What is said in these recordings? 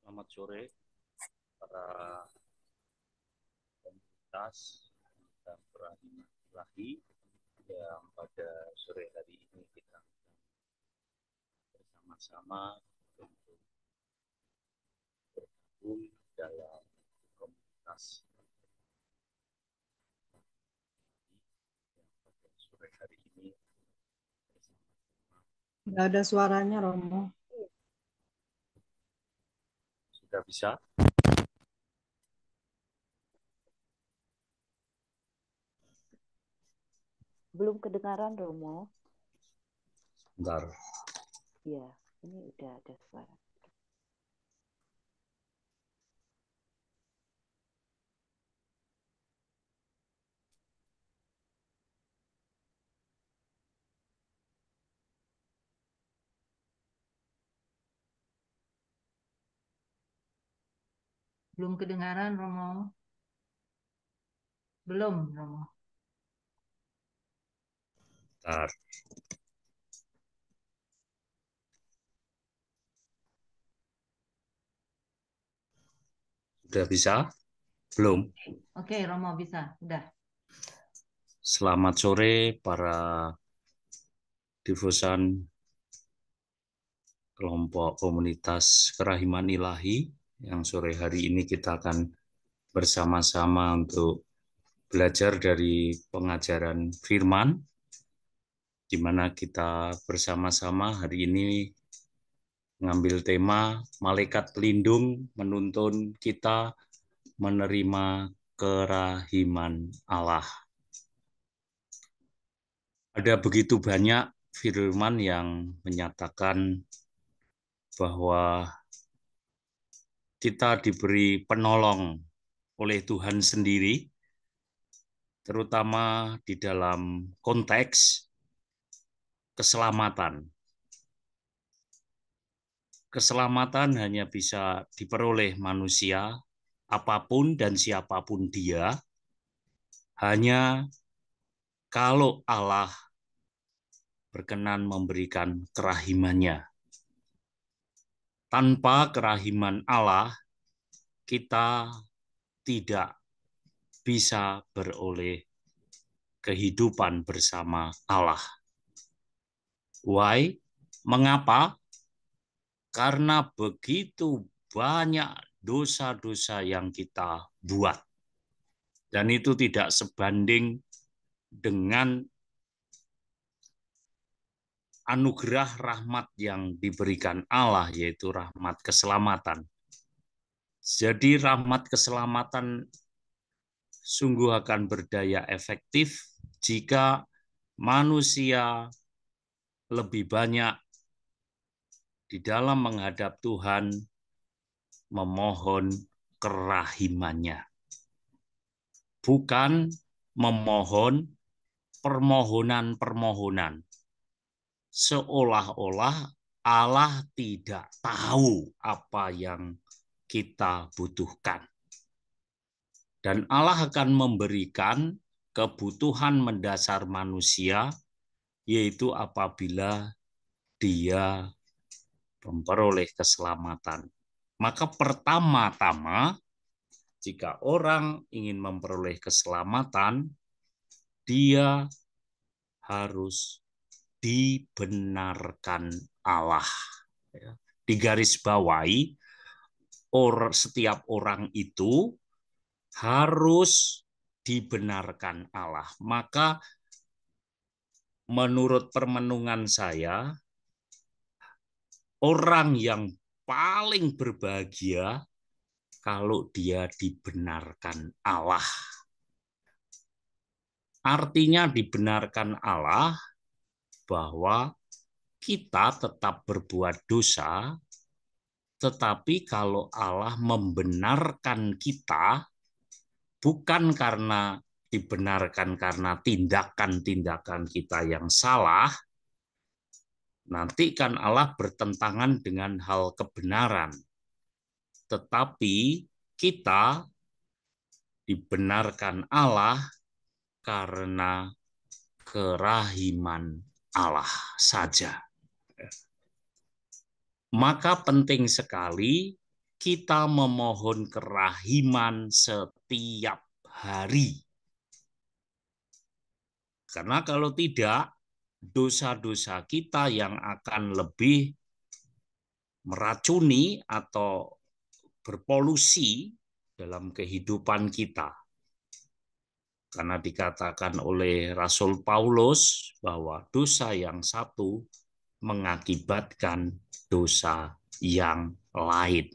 Selamat sore para komunitas dan perahimah ilahi yang pada sore hari ini kita bersama-sama untuk bergabung dalam komunitas yang pada sore hari ini bersama-sama. Nggak ada suaranya, Romo. Sudah bisa? Belum kedengaran, Romo. Bentar. Iya, ini udah ada suara. Belum kedengaran, Romo. Belum, Romo. Bentar. Sudah bisa? Belum? Oke, Romo bisa. Udah. Selamat sore para devosan kelompok komunitas kerahiman ilahi yang sore hari ini kita akan bersama-sama untuk belajar dari pengajaran firman, di mana kita bersama-sama hari ini mengambil tema Malaikat Pelindung menuntun kita menerima kerahiman Allah. Ada begitu banyak firman yang menyatakan bahwa kita diberi penolong oleh Tuhan sendiri, terutama di dalam konteks keselamatan. Keselamatan hanya bisa diperoleh manusia, apapun dan siapapun dia, hanya kalau Allah berkenan memberikan kerahimannya. Tanpa kerahiman Allah, kita tidak bisa beroleh kehidupan bersama Allah. Why? Mengapa? Karena begitu banyak dosa-dosa yang kita buat. Dan itu tidak sebanding dengan anugerah rahmat yang diberikan Allah, yaitu rahmat keselamatan. Jadi rahmat keselamatan sungguh akan berdaya efektif jika manusia lebih banyak di dalam menghadap Tuhan memohon kerahimannya. Bukan memohon permohonan-permohonan. Seolah-olah Allah tidak tahu apa yang kita butuhkan. Dan Allah akan memberikan kebutuhan mendasar manusia, yaitu apabila dia memperoleh keselamatan. Maka pertama-tama, jika orang ingin memperoleh keselamatan, dia harus dibenarkan Allah. Digarisbawahi, setiap orang itu harus dibenarkan Allah. Maka menurut permenungan saya, orang yang paling berbahagia kalau dia dibenarkan Allah. Artinya dibenarkan Allah bahwa kita tetap berbuat dosa, tetapi kalau Allah membenarkan kita, bukan karena dibenarkan karena tindakan-tindakan kita yang salah, nanti kan Allah bertentangan dengan hal kebenaran. Tetapi kita dibenarkan Allah karena kerahiman Allah saja. Maka penting sekali kita memohon kerahiman setiap hari. Karena kalau tidak, dosa-dosa kita yang akan lebih meracuni atau berpolusi dalam kehidupan kita. Karena dikatakan oleh Rasul Paulus bahwa dosa yang satu mengakibatkan dosa yang lain.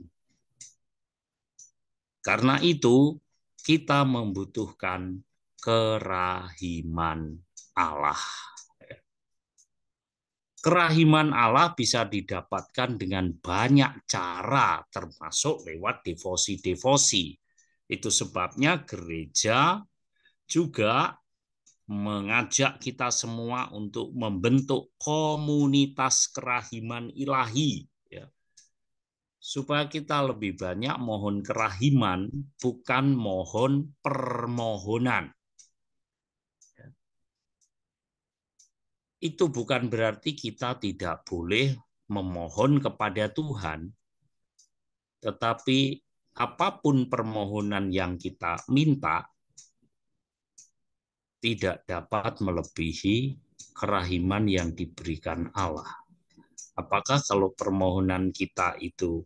Karena itu, kita membutuhkan kerahiman Allah. Kerahiman Allah bisa didapatkan dengan banyak cara, termasuk lewat devosi-devosi. Itu sebabnya gereja juga mengajak kita semua untuk membentuk komunitas kerahiman ilahi, ya, supaya kita lebih banyak mohon kerahiman, bukan mohon permohonan. Itu bukan berarti kita tidak boleh memohon kepada Tuhan, tetapi apapun permohonan yang kita minta tidak dapat melebihi kerahiman yang diberikan Allah. Apakah kalau permohonan kita itu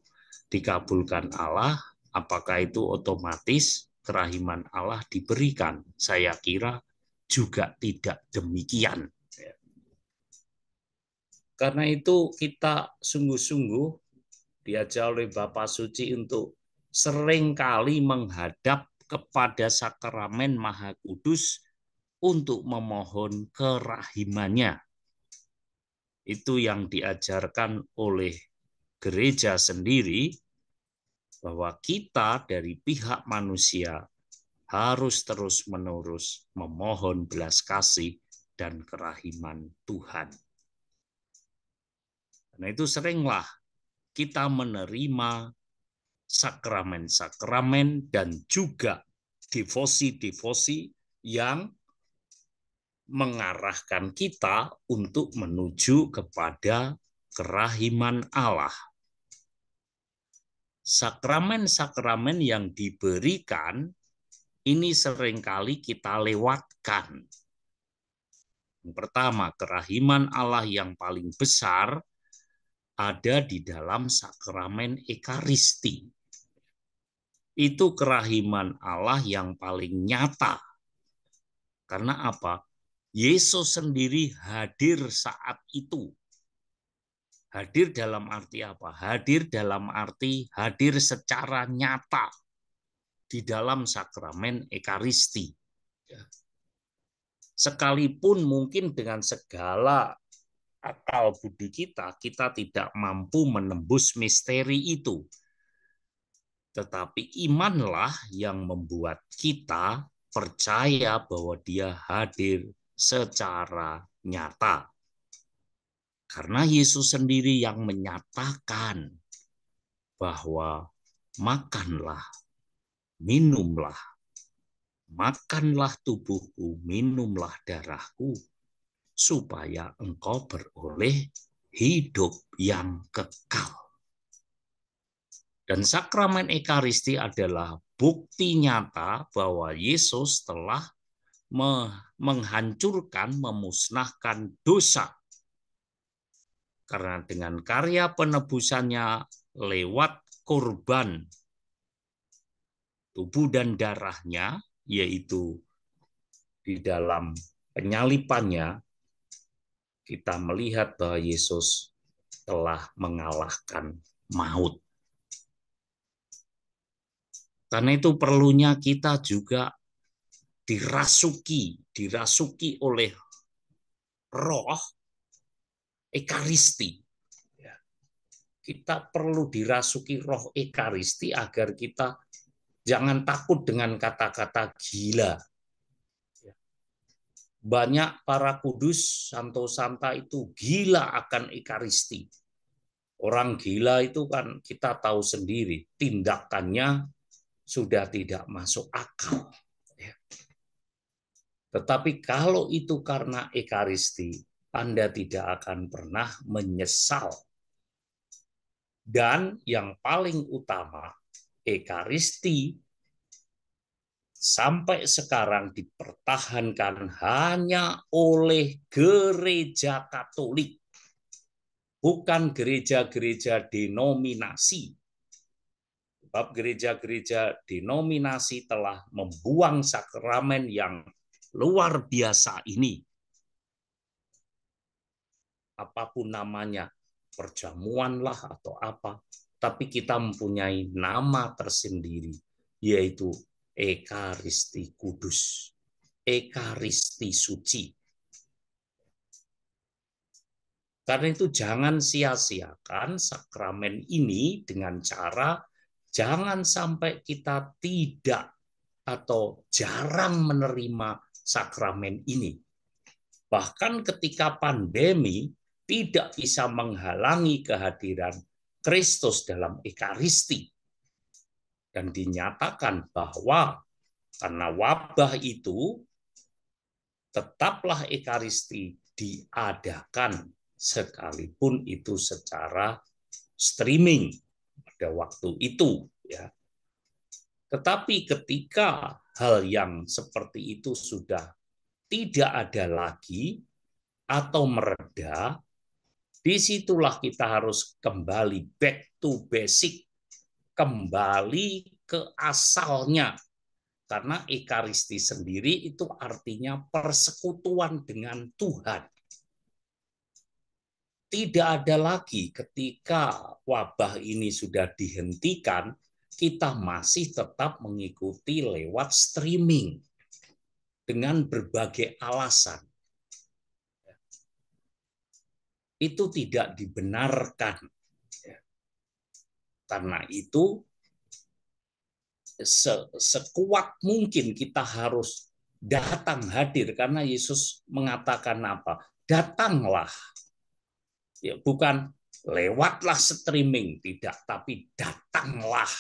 dikabulkan Allah, apakah itu otomatis kerahiman Allah diberikan? Saya kira juga tidak demikian. Karena itu kita sungguh-sungguh diajar oleh Bapa Suci untuk seringkali menghadap kepada sakramen Maha Kudus untuk memohon kerahimannya. Itu yang diajarkan oleh gereja sendiri, bahwa kita dari pihak manusia harus terus-menerus memohon belas kasih dan kerahiman Tuhan. Karena itu seringlah kita menerima sakramen-sakramen dan juga devosi-devosi yang mengarahkan kita untuk menuju kepada kerahiman Allah. Sakramen-sakramen yang diberikan ini seringkali kita lewatkan. Yang pertama, kerahiman Allah yang paling besar ada di dalam sakramen Ekaristi. Itu kerahiman Allah yang paling nyata. Karena apa? Yesus sendiri hadir saat itu. Hadir dalam arti apa? Hadir dalam arti hadir secara nyata di dalam sakramen Ekaristi. Sekalipun mungkin dengan segala akal budi kita tidak mampu menembus misteri itu. Tetapi imanlah yang membuat kita percaya bahwa dia hadir secara nyata. Karena Yesus sendiri yang menyatakan bahwa makanlah, minumlah, makanlah tubuhku, minumlah darahku, supaya engkau beroleh hidup yang kekal. Dan sakramen Ekaristi adalah bukti nyata bahwa Yesus telah menghancurkan, memusnahkan dosa. Karena dengan karya penebusannya lewat korban tubuh dan darahnya, yaitu di dalam penyalipannya, kita melihat bahwa Yesus telah mengalahkan maut. Karena itu perlunya kita juga dirasuki oleh roh Ekaristi. Kita perlu dirasuki roh Ekaristi agar kita jangan takut dengan kata-kata gila. Banyak para kudus, santo-santa itu gila akan Ekaristi. Orang gila itu kan kita tahu sendiri, tindakannya sudah tidak masuk akal. Tetapi kalau itu karena Ekaristi, Anda tidak akan pernah menyesal. Dan yang paling utama, Ekaristi sampai sekarang dipertahankan hanya oleh gereja Katolik, bukan gereja-gereja denominasi. Sebab gereja-gereja denominasi telah membuang sakramen yang luar biasa ini. Apapun namanya, perjamuan lah atau apa, tapi kita mempunyai nama tersendiri, yaitu Ekaristi Kudus, Ekaristi Suci. Karena itu jangan sia-siakan sakramen ini dengan cara jangan sampai kita tidak atau jarang menerima sakramen ini. Bahkan ketika pandemi tidak bisa menghalangi kehadiran Kristus dalam Ekaristi. Dan dinyatakan bahwa karena wabah itu, tetaplah Ekaristi diadakan sekalipun itu secara streaming pada waktu itu. Ya. Tetapi ketika hal yang seperti itu sudah tidak ada lagi atau mereda, disitulah kita harus kembali back to basic, kembali ke asalnya. Karena Ekaristi sendiri itu artinya persekutuan dengan Tuhan. Tidak ada lagi ketika wabah ini sudah dihentikan, kita masih tetap mengikuti lewat streaming dengan berbagai alasan. Itu tidak dibenarkan. Karena itu sekuat mungkin kita harus datang hadir, karena Yesus mengatakan apa? Datanglah. Ya, bukan lewatlah streaming, tidak, tapi datanglah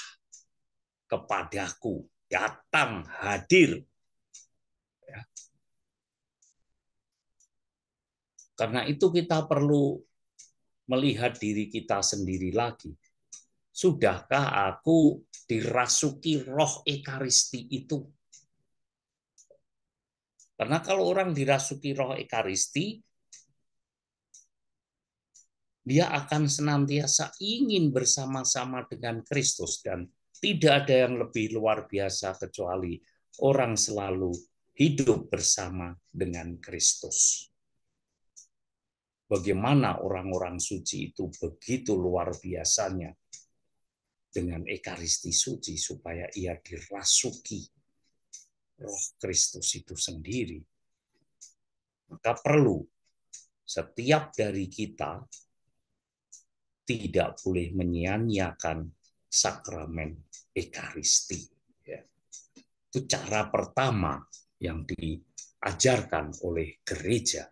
kepadaku, datang hadir. Ya. Karena itu kita perlu melihat diri kita sendiri lagi. Sudahkah aku dirasuki roh Ekaristi itu? Karena kalau orang dirasuki roh Ekaristi, dia akan senantiasa ingin bersama-sama dengan Kristus, dan tidak ada yang lebih luar biasa kecuali orang selalu hidup bersama dengan Kristus. Bagaimana orang-orang suci itu begitu luar biasanya dengan Ekaristi suci supaya ia dirasuki roh Kristus itu sendiri. Maka perlu setiap dari kita tidak boleh menyia-nyiakan sakramen Ekaristi. Itu cara pertama yang diajarkan oleh gereja.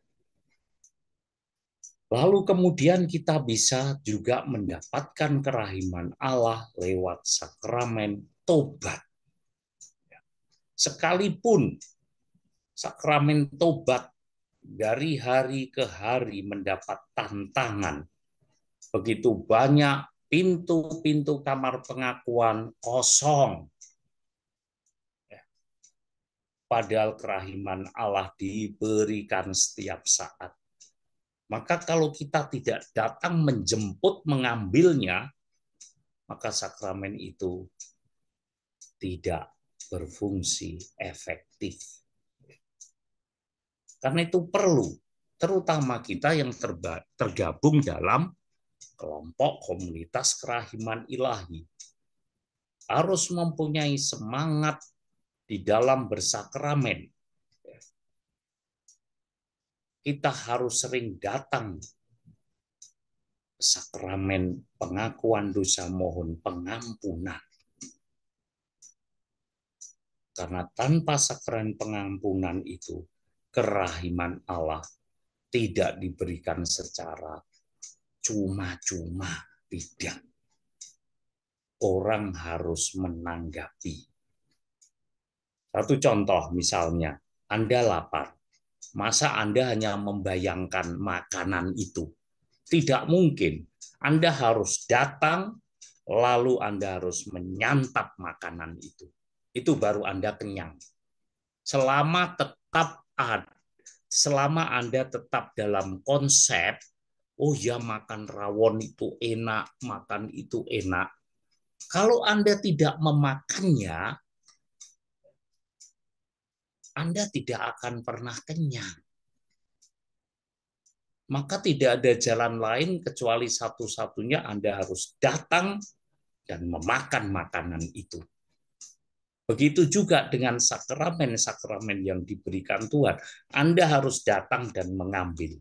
Lalu kemudian kita bisa juga mendapatkan kerahiman Allah lewat sakramen tobat. Sekalipun sakramen tobat dari hari ke hari mendapat tantangan, begitu banyak pintu-pintu kamar pengakuan kosong. Padahal kerahiman Allah diberikan setiap saat. Maka kalau kita tidak datang menjemput, mengambilnya, maka sakramen itu tidak berfungsi efektif. Karena itu perlu, terutama kita yang tergabung dalam kelompok komunitas kerahiman ilahi, harus mempunyai semangat di dalam bersakramen. Kita harus sering datang ke sakramen pengakuan dosa, mohon pengampunan. Karena tanpa sakramen pengampunan itu, kerahiman Allah tidak diberikan secara cuma-cuma, tidak. Orang harus menanggapi. Satu contoh misalnya, Anda lapar. Masa Anda hanya membayangkan makanan itu? Tidak mungkin. Anda harus datang, lalu Anda harus menyantap makanan itu. Itu baru Anda kenyang. Selama Anda tetap dalam konsep, oh ya makan rawon itu enak, makan itu enak. Kalau Anda tidak memakannya, Anda tidak akan pernah kenyang. Maka tidak ada jalan lain kecuali satu-satunya Anda harus datang dan memakan makanan itu. Begitu juga dengan sakramen-sakramen yang diberikan Tuhan. Anda harus datang dan mengambil.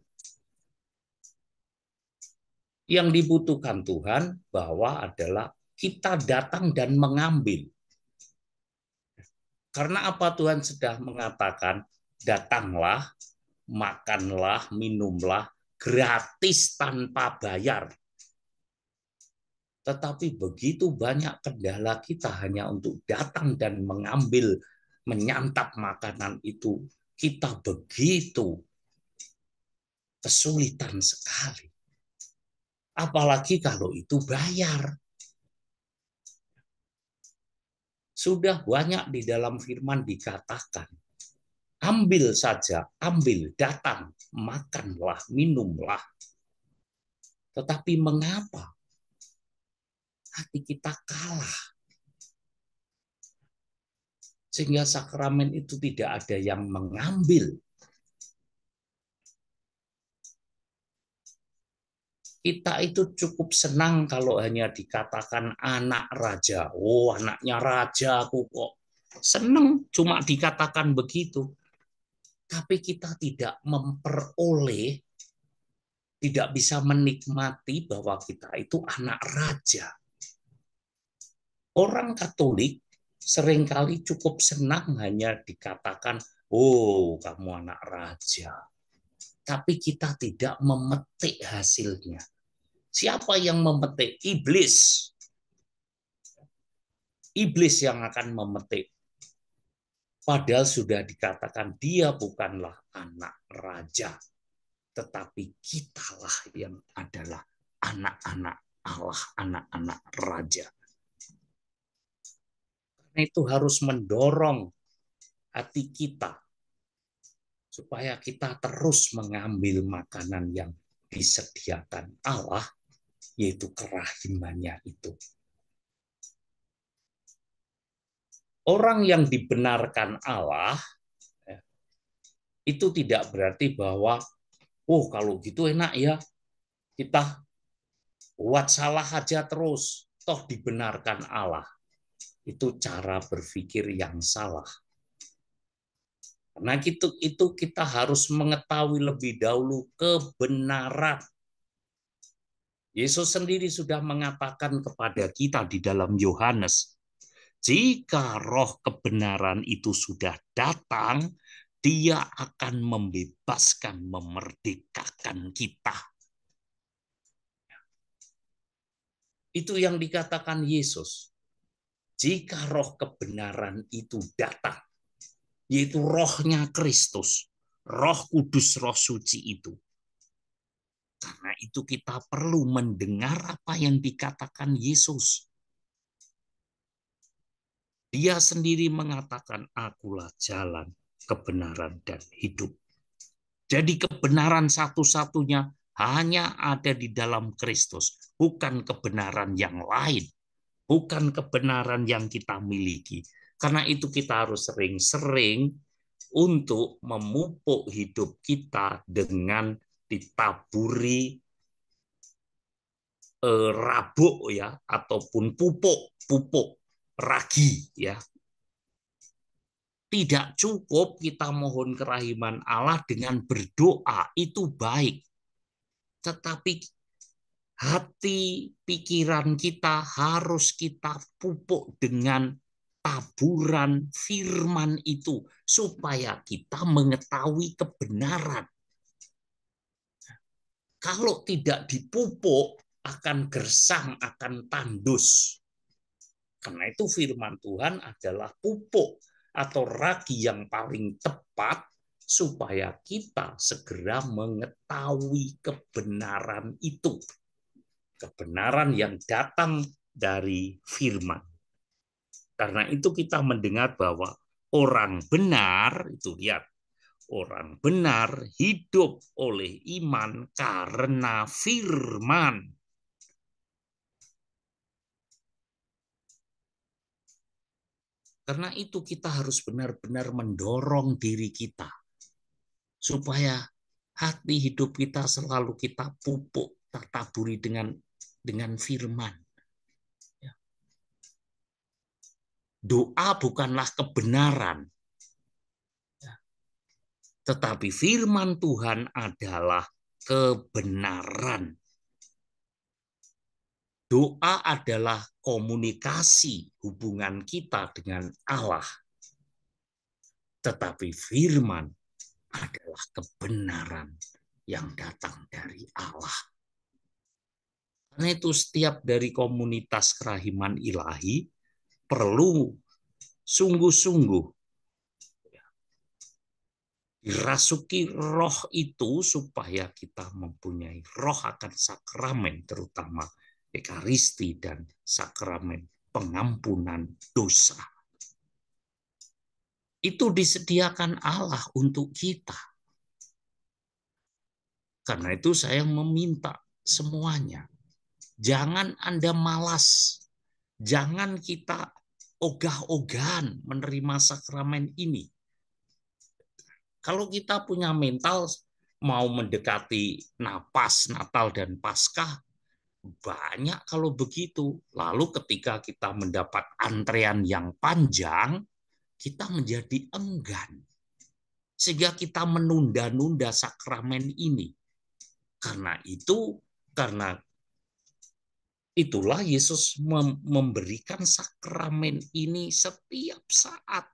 Yang dibutuhkan Tuhan bahwa adalah kita datang dan mengambil. Karena apa Tuhan sudah mengatakan, datanglah, makanlah, minumlah, gratis tanpa bayar. Tetapi begitu banyak kendala kita hanya untuk datang dan mengambil, menyantap makanan itu. Kita begitu kesulitan sekali. Apalagi kalau itu bayar. Sudah banyak di dalam firman dikatakan, ambil saja, ambil, datang, makanlah, minumlah. Tetapi mengapa hati kita kalah? Sehingga sakramen itu tidak ada yang mengambil. Kita itu cukup senang kalau hanya dikatakan anak raja. Oh, anaknya raja aku kok. Senang cuma dikatakan begitu. Tapi kita tidak memperoleh, tidak bisa menikmati bahwa kita itu anak raja. Orang Katolik seringkali cukup senang hanya dikatakan, oh kamu anak raja. Tapi kita tidak memetik hasilnya. Siapa yang memetik? Iblis. Iblis yang akan memetik. Padahal sudah dikatakan dia bukanlah anak raja. Tetapi kitalah yang adalah anak-anak Allah, anak-anak raja. Karena itu harus mendorong hati kita supaya kita terus mengambil makanan yang disediakan Allah, yaitu kerahimannya itu. Orang yang dibenarkan Allah itu tidak berarti bahwa oh kalau gitu enak ya, kita buat salah aja terus, toh dibenarkan Allah. Itu cara berpikir yang salah. Karena itu kita harus mengetahui lebih dahulu kebenaran. Yesus sendiri sudah mengatakan kepada kita di dalam Yohanes, jika roh kebenaran itu sudah datang, dia akan membebaskan, memerdekakan kita. Itu yang dikatakan Yesus. Jika roh kebenaran itu datang, yaitu rohnya Kristus, roh kudus, roh suci itu. Karena itu kita perlu mendengar apa yang dikatakan Yesus. Dia sendiri mengatakan, akulah jalan, kebenaran, dan hidup. Jadi kebenaran satu-satunya hanya ada di dalam Kristus, bukan kebenaran yang lain, bukan kebenaran yang kita miliki. Karena itu kita harus sering-sering untuk memupuk hidup kita dengan ditaburi rabuk ya, ataupun pupuk ragi ya. Tidak cukup kita mohon kerahiman Allah dengan berdoa, itu baik. Tetapi hati, pikiran kita harus kita pupuk dengan taburan firman itu supaya kita mengetahui kebenaran. Kalau tidak dipupuk akan gersang, akan tandus. Karena itu firman Tuhan adalah pupuk atau ragi yang paling tepat supaya kita segera mengetahui kebenaran itu. kebenaran yang datang dari firman. Karena itu kita mendengar bahwa orang benar, itu lihat, orang benar hidup oleh iman karena firman. Karena itu kita harus benar-benar mendorong diri kita supaya hati hidup kita selalu kita pupuk, tertaburi dengan firman. Doa bukanlah kebenaran, tetapi firman Tuhan adalah kebenaran. Doa adalah komunikasi hubungan kita dengan Allah. Tetapi firman adalah kebenaran yang datang dari Allah. Karena itu setiap dari komunitas kerahiman ilahi perlu sungguh-sungguh dirasuki roh itu supaya kita mempunyai roh akan sakramen, terutama Ekaristi dan sakramen pengampunan dosa. Itu disediakan Allah untuk kita. Karena itu saya meminta semuanya, jangan Anda malas, jangan kita ogah-ogahan menerima sakramen ini. Kalau kita punya mental mau mendekati napas, Natal dan Paskah, banyak kalau begitu. Lalu ketika kita mendapat antrean yang panjang, kita menjadi enggan. Sehingga kita menunda-nunda sakramen ini. Karena itulah Yesus memberikan sakramen ini setiap saat.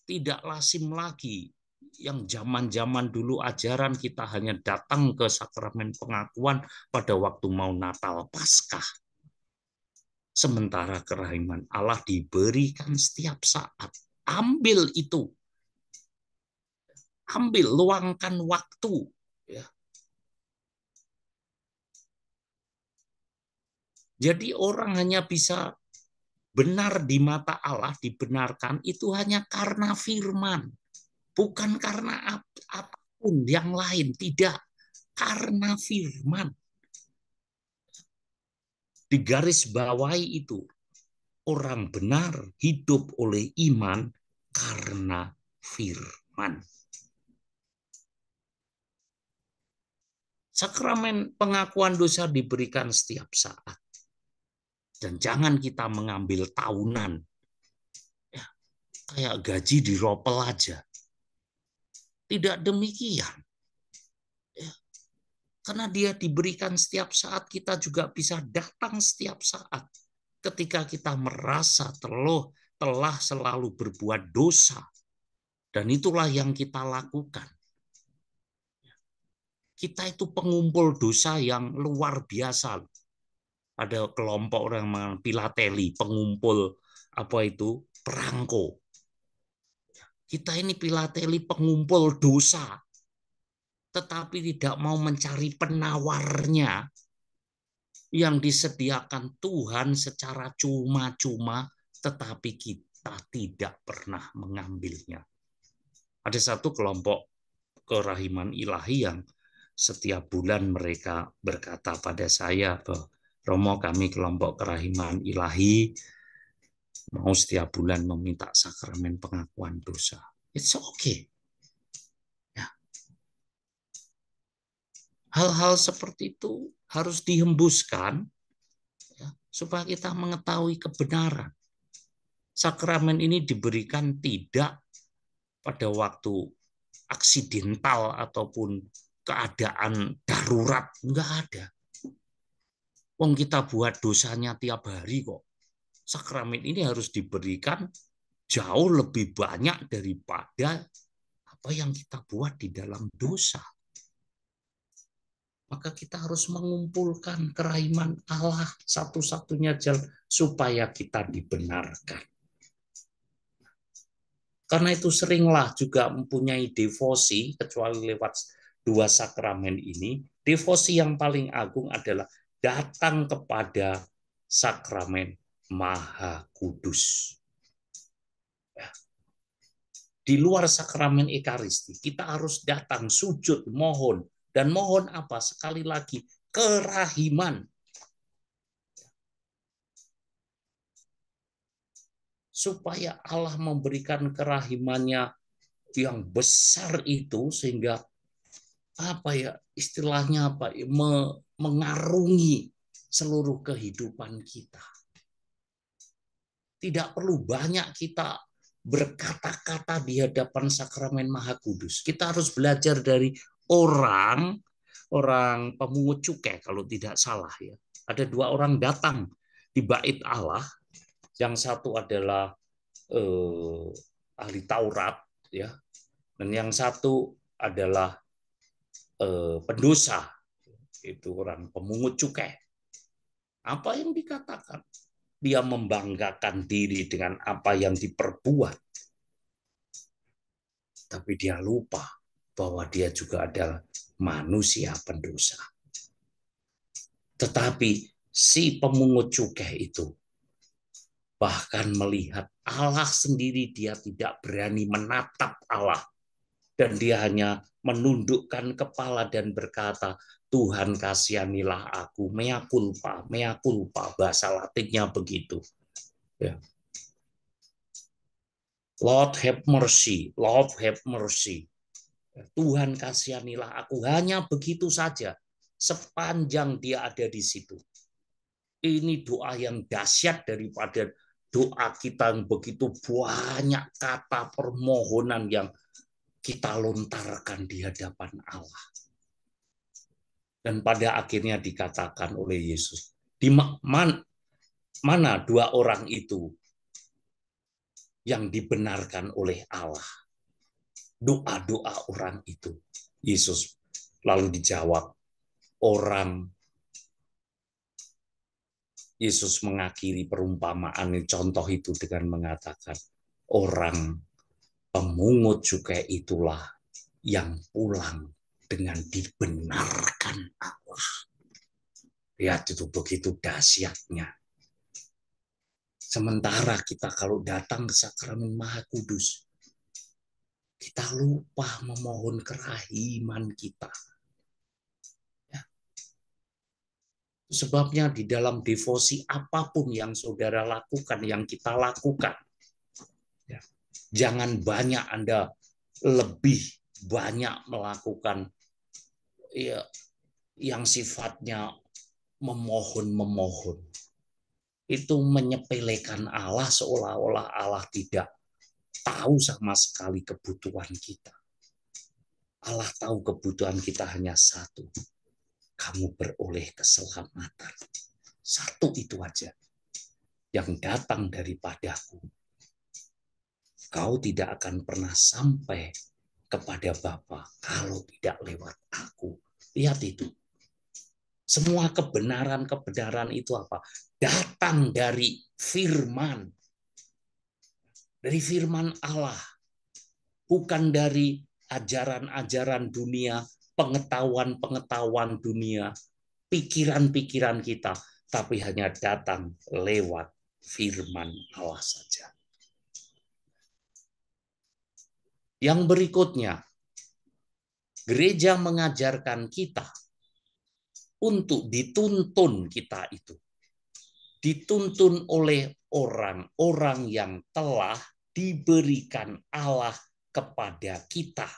Tidak lazim lagi yang zaman-zaman dulu ajaran kita hanya datang ke sakramen pengakuan pada waktu mau Natal Paskah. Sementara kerahiman Allah diberikan setiap saat. Ambil itu. Ambil, luangkan waktu. Ya. Jadi orang hanya bisa benar di mata Allah, dibenarkan itu hanya karena firman. Bukan karena apapun yang lain. Tidak. Karena firman. Di garis bawahi itu. Orang benar hidup oleh iman karena firman. Sakramen pengakuan dosa diberikan setiap saat. Dan jangan kita mengambil tahunan. Ya, kayak gaji diropel aja. Tidak demikian. Ya, karena dia diberikan setiap saat, kita juga bisa datang setiap saat. Ketika kita merasa telah selalu berbuat dosa. Dan itulah yang kita lakukan. Kita itu pengumpul dosa yang luar biasa. Ada kelompok orang Pilateli, pengumpul perangko. Kita ini Pilateli pengumpul dosa, tetapi tidak mau mencari penawarnya yang disediakan Tuhan secara cuma-cuma, tetapi kita tidak pernah mengambilnya. Ada satu kelompok kerahiman ilahi yang setiap bulan mereka berkata pada saya bahwa Romo, kami kelompok kerahiman ilahi mau setiap bulan meminta sakramen pengakuan dosa. It's okay. Ya. Hal-hal seperti itu harus dihembuskan ya, supaya kita mengetahui kebenaran. Sakramen ini diberikan tidak pada waktu aksidental ataupun keadaan darurat, enggak ada. Wong kita buat dosanya tiap hari kok. Sakramen ini harus diberikan jauh lebih banyak daripada apa yang kita buat di dalam dosa. Maka kita harus mengumpulkan kerahiman Allah satu-satunya jalan supaya kita dibenarkan. Karena itu seringlah juga mempunyai devosi, kecuali lewat dua sakramen ini, devosi yang paling agung adalah datang kepada sakramen Maha Kudus. Di luar sakramen Ekaristi, kita harus datang, sujud, mohon. Dan mohon apa? Sekali lagi, kerahiman. Supaya Allah memberikan kerahimannya yang besar itu, sehingga istilahnya mengarungi seluruh kehidupan kita. Tidak perlu banyak kita berkata-kata di hadapan sakramen Maha Kudus. Kita harus belajar dari orang pemungut cukai kalau tidak salah ya. Ada dua orang datang di bait Allah, yang satu adalah ahli Taurat ya, dan yang satu adalah pendosa, itu orang pemungut cukai. Apa yang dikatakan? Dia membanggakan diri dengan apa yang diperbuat. Tapi dia lupa bahwa dia juga adalah manusia pendosa. Tetapi si pemungut cukai itu bahkan melihat Allah sendiri, dia tidak berani menatap Allah. Dan dia hanya menundukkan kepala dan berkata, Tuhan kasihanilah aku, mea culpa, bahasa Latinnya begitu. Ya. Lord have mercy, Lord have mercy. Tuhan kasihanilah aku, hanya begitu saja. Sepanjang dia ada di situ. Ini doa yang dahsyat daripada doa kita yang begitu banyak kata permohonan yang kita lontarkan di hadapan Allah. Dan pada akhirnya dikatakan oleh Yesus, di mana dua orang itu yang dibenarkan oleh Allah? Doa-doa orang itu. Yesus lalu dijawab, Yesus mengakhiri perumpamaan contoh itu dengan mengatakan, orang pemungut cukai itulah yang pulang dengan dibenarkan Allah. Lihat itu begitu dahsyatnya. Sementara kita kalau datang ke sakramen Maha Kudus, kita lupa memohon kerahiman kita. Ya. Sebabnya di dalam devosi apapun yang saudara lakukan, yang kita lakukan, ya, jangan banyak Anda lebih banyak melakukan ya, yang sifatnya memohon. Itu menyepelekan Allah, seolah-olah Allah tidak tahu sama sekali kebutuhan kita. Allah tahu kebutuhan kita hanya satu. Kamu beroleh keselamatan. Satu itu aja yang datang daripadaku. Kau tidak akan pernah sampai kepada Bapa kalau tidak lewat aku. Lihat itu. Semua kebenaran itu apa? Datang dari firman. Dari firman Allah. Bukan dari ajaran-ajaran dunia, pengetahuan-pengetahuan dunia, pikiran-pikiran kita, tapi hanya datang lewat firman Allah saja. Yang berikutnya, gereja mengajarkan kita untuk dituntun kita itu. Dituntun oleh orang-orang yang telah diberikan Allah kepada kita.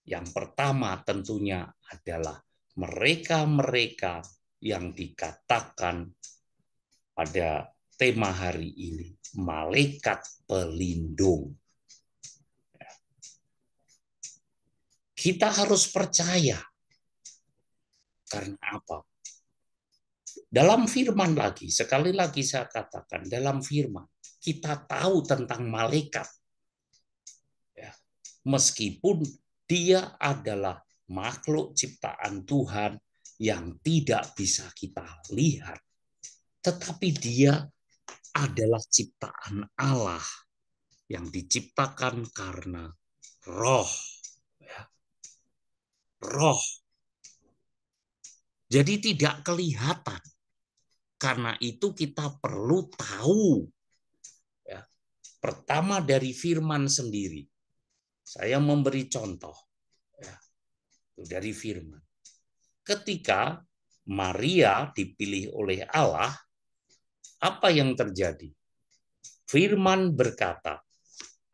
Yang pertama tentunya adalah mereka-mereka yang dikatakan pada tema hari ini, malaikat pelindung. Kita harus percaya. Karena apa? Dalam firman lagi, sekali lagi saya katakan, dalam firman, kita tahu tentang malaikat. Ya. Meskipun dia adalah makhluk ciptaan Tuhan yang tidak bisa kita lihat. Tetapi dia adalah ciptaan Allah yang diciptakan karena roh. roh. Jadi tidak kelihatan. Karena itu kita perlu tahu. Ya. Pertama dari firman sendiri. Saya memberi contoh. Ya. Dari firman. Ketika Maria dipilih oleh Allah, apa yang terjadi? Firman berkata,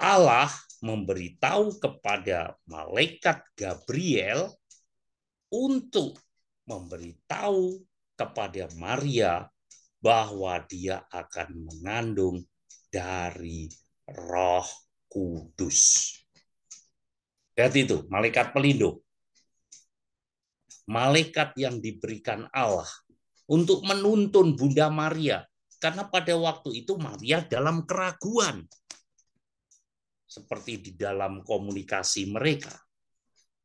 Allah memberitahu kepada malaikat Gabriel untuk memberitahu kepada Maria bahwa dia akan mengandung dari Roh Kudus. Lihat itu, malaikat pelindung. Malaikat yang diberikan Allah untuk menuntun Bunda Maria. Karena pada waktu itu Maria dalam keraguan. Seperti di dalam komunikasi mereka.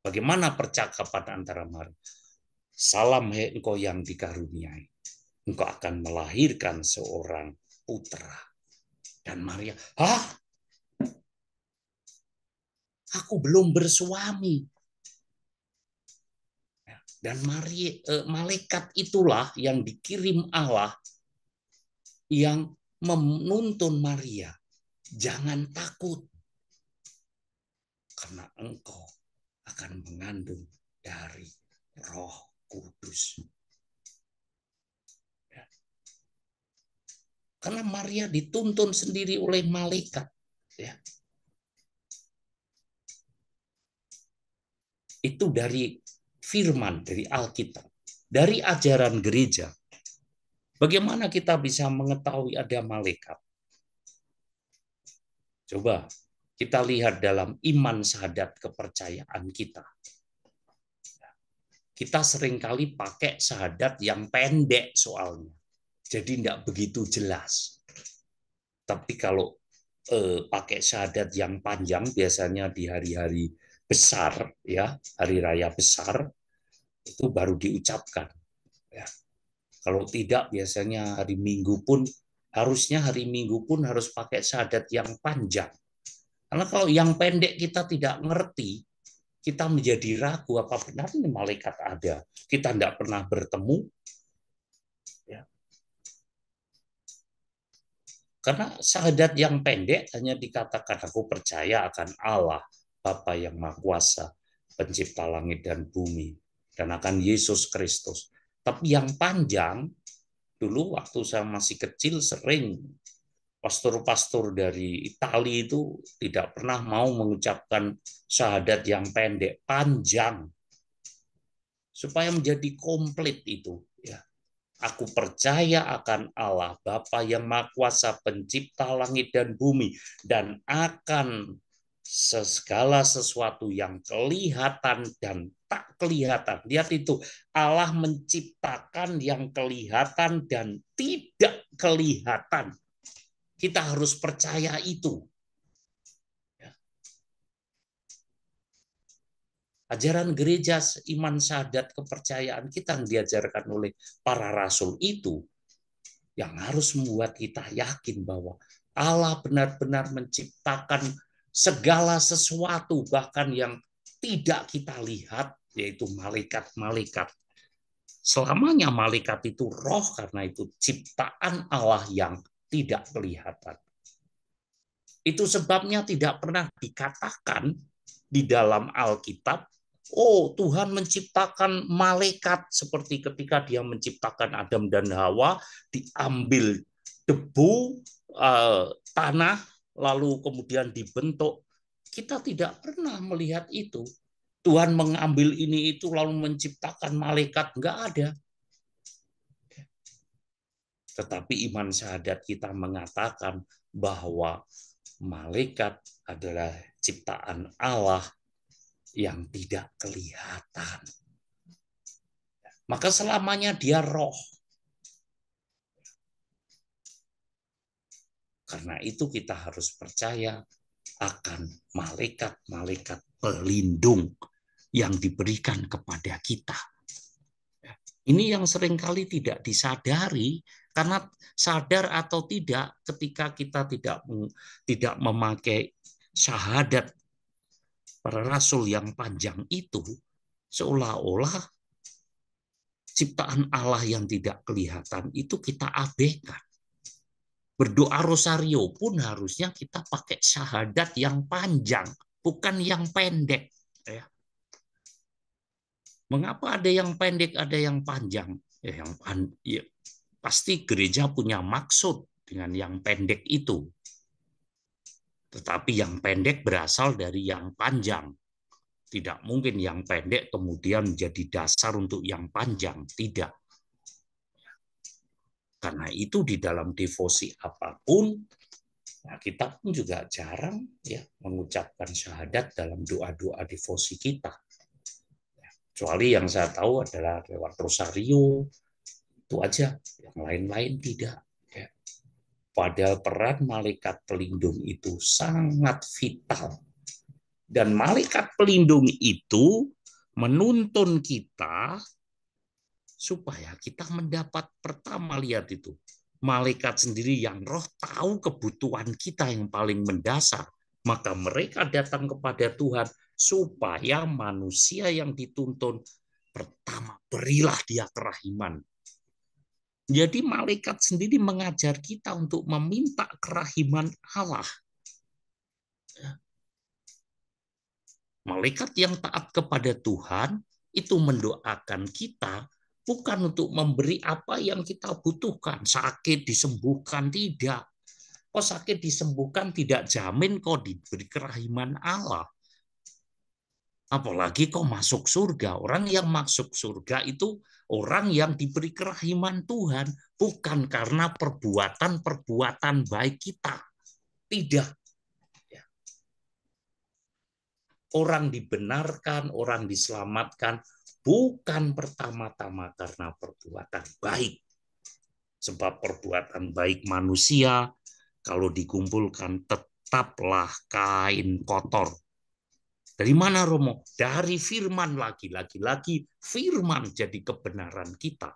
Bagaimana percakapan antara Maria? Salam hai engkau yang dikaruniai. Engkau akan melahirkan seorang putra. Dan Maria, aku belum bersuami. Dan malaikat itulah yang dikirim Allah yang menuntun Maria. Jangan takut. Karena engkau akan mengandung dari Roh Kudus. Karena Maria dituntun sendiri oleh malaikat. Ya. Itu dari firman, dari Alkitab. Dari ajaran gereja. Bagaimana kita bisa mengetahui ada malaikat? Coba kita lihat dalam iman syahadat kepercayaan kita. Kita seringkali pakai syahadat yang pendek soalnya. Jadi tidak begitu jelas. Tapi kalau pakai syahadat yang panjang, biasanya di hari-hari besar, ya hari raya besar, itu baru diucapkan. Ya. Kalau tidak, biasanya hari Minggu pun, harusnya hari Minggu pun harus pakai syahadat yang panjang. Karena kalau yang pendek kita tidak ngerti, kita menjadi ragu apa benar ini malaikat ada. Kita tidak pernah bertemu. Ya. Karena syahadat yang pendek hanya dikatakan aku percaya akan Allah, Bapa yang Maha Kuasa, pencipta langit dan bumi, dan akan Yesus Kristus. Tapi yang panjang, dulu waktu saya masih kecil sering pastor-pastor dari Italia itu tidak pernah mau mengucapkan syahadat yang pendek, panjang. Supaya menjadi komplit itu. Ya. Aku percaya akan Allah, Bapa yang Maha Kuasa, pencipta langit dan bumi, dan akan segala sesuatu yang kelihatan dan tak kelihatan. Lihat itu, Allah menciptakan yang kelihatan dan tidak kelihatan. Kita harus percaya itu. Ajaran gereja, iman syahadat kepercayaan kita yang diajarkan oleh para rasul itu yang harus membuat kita yakin bahwa Allah benar-benar menciptakan segala sesuatu, bahkan yang tidak kita lihat, yaitu malaikat-malaikat. Selamanya malaikat itu roh, karena itu ciptaan Allah yang tidak kelihatan. Itu sebabnya tidak pernah dikatakan di dalam Alkitab, oh Tuhan menciptakan malaikat seperti ketika dia menciptakan Adam dan Hawa, diambil debu, tanah, lalu kemudian dibentuk. Kita tidak pernah melihat itu. Tuhan mengambil ini itu lalu menciptakan malaikat, enggak ada. Tetapi iman syahadat kita mengatakan bahwa malaikat adalah ciptaan Allah yang tidak kelihatan. Maka selamanya dia roh. Karena itu kita harus percaya akan malaikat-malaikat pelindung yang diberikan kepada kita. Ini yang seringkali tidak disadari, karena sadar atau tidak ketika kita tidak memakai syahadat para rasul yang panjang itu, seolah-olah ciptaan Allah yang tidak kelihatan itu kita abaikan. Berdoa rosario pun harusnya kita pakai syahadat yang panjang, bukan yang pendek. Ya. Mengapa ada yang pendek, ada yang panjang? Ya, pasti gereja punya maksud dengan yang pendek itu. Tetapi yang pendek berasal dari yang panjang. Tidak mungkin yang pendek kemudian menjadi dasar untuk yang panjang. Tidak. Karena itu di dalam devosi apapun, nah kita pun juga jarang ya mengucapkan syahadat dalam doa-doa devosi kita. Kecuali yang saya tahu adalah lewat rosario, itu aja. Yang lain-lain tidak. Ya. Padahal peran malaikat pelindung itu sangat vital. Dan malaikat pelindung itu menuntun kita supaya kita mendapat, pertama lihat itu, malaikat sendiri yang roh tahu kebutuhan kita yang paling mendasar. Maka mereka datang kepada Tuhan supaya manusia yang dituntun, pertama berilah dia kerahiman. Jadi malaikat sendiri mengajar kita untuk meminta kerahiman Allah. Malaikat yang taat kepada Tuhan itu mendoakan kita bukan untuk memberi apa yang kita butuhkan. Sakit disembuhkan, tidak. Kok sakit disembuhkan tidak jamin kok diberi kerahiman Allah. Apalagi kok masuk surga. Orang yang masuk surga itu orang yang diberi kerahiman Tuhan. Bukan karena perbuatan-perbuatan baik kita. Tidak. Orang dibenarkan, orang diselamatkan, bukan pertama-tama karena perbuatan baik. Sebab perbuatan baik manusia, kalau dikumpulkan, tetaplah kain kotor. Dari mana, Romo? Dari firman lagi. Lagi-lagi firman jadi kebenaran kita.